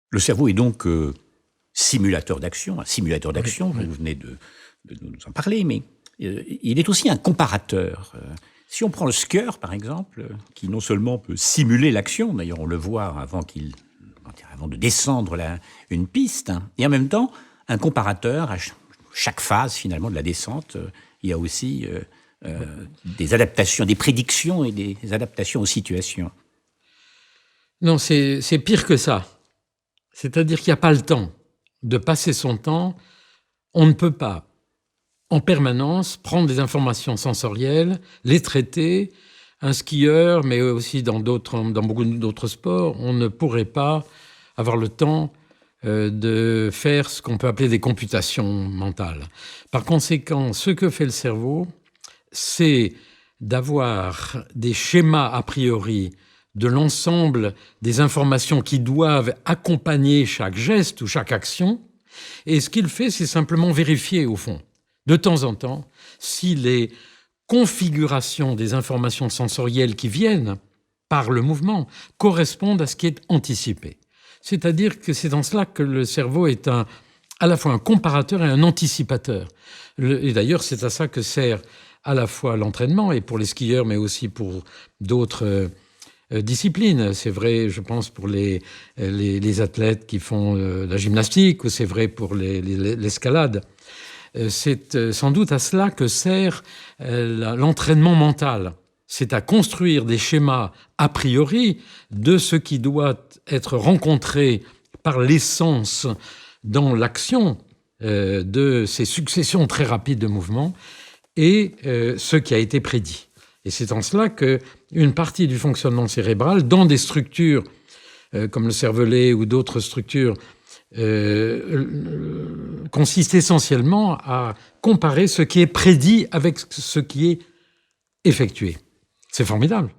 Le cerveau est donc simulateur d'action, un simulateur d'action, Oui. vous venez de nous en parler, mais il est aussi un comparateur. Si on prend le skieur, par exemple, qui non seulement peut simuler l'action, d'ailleurs on le voit avant de descendre une piste, hein, et en même temps, un comparateur, à chaque phase finalement de la descente, il y a aussi des adaptations, des prédictions et des adaptations aux situations. Non, c'est pire que ça. C'est-à-dire qu'il n'y a pas le temps de passer son temps. On ne peut pas, en permanence, prendre des informations sensorielles, les traiter. Un skieur, mais aussi dans beaucoup d'autres sports, on ne pourrait pas avoir le temps de faire ce qu'on peut appeler des computations mentales. Par conséquent, ce que fait le cerveau, c'est d'avoir des schémas a priori de l'ensemble des informations qui doivent accompagner chaque geste ou chaque action. Et ce qu'il fait, c'est simplement vérifier, au fond, de temps en temps, si les configurations des informations sensorielles qui viennent par le mouvement correspondent à ce qui est anticipé. C'est-à-dire que c'est dans cela que le cerveau est à la fois un comparateur et un anticipateur. Et d'ailleurs, c'est à ça que sert à la fois l'entraînement, et pour les skieurs, mais aussi pour d'autres disciplines. C'est vrai, je pense, pour les athlètes qui font la gymnastique, ou c'est vrai pour l'escalade. C'est sans doute à cela que sert l'entraînement mental. C'est à construire des schémas a priori de ce qui doit être rencontré par l'essence dans l'action de ces successions très rapides de mouvements et ce qui a été prédit. Et c'est en cela qu'une partie du fonctionnement cérébral, dans des structures comme le cervelet ou d'autres structures, consiste essentiellement à comparer ce qui est prédit avec ce qui est effectué. C'est formidable.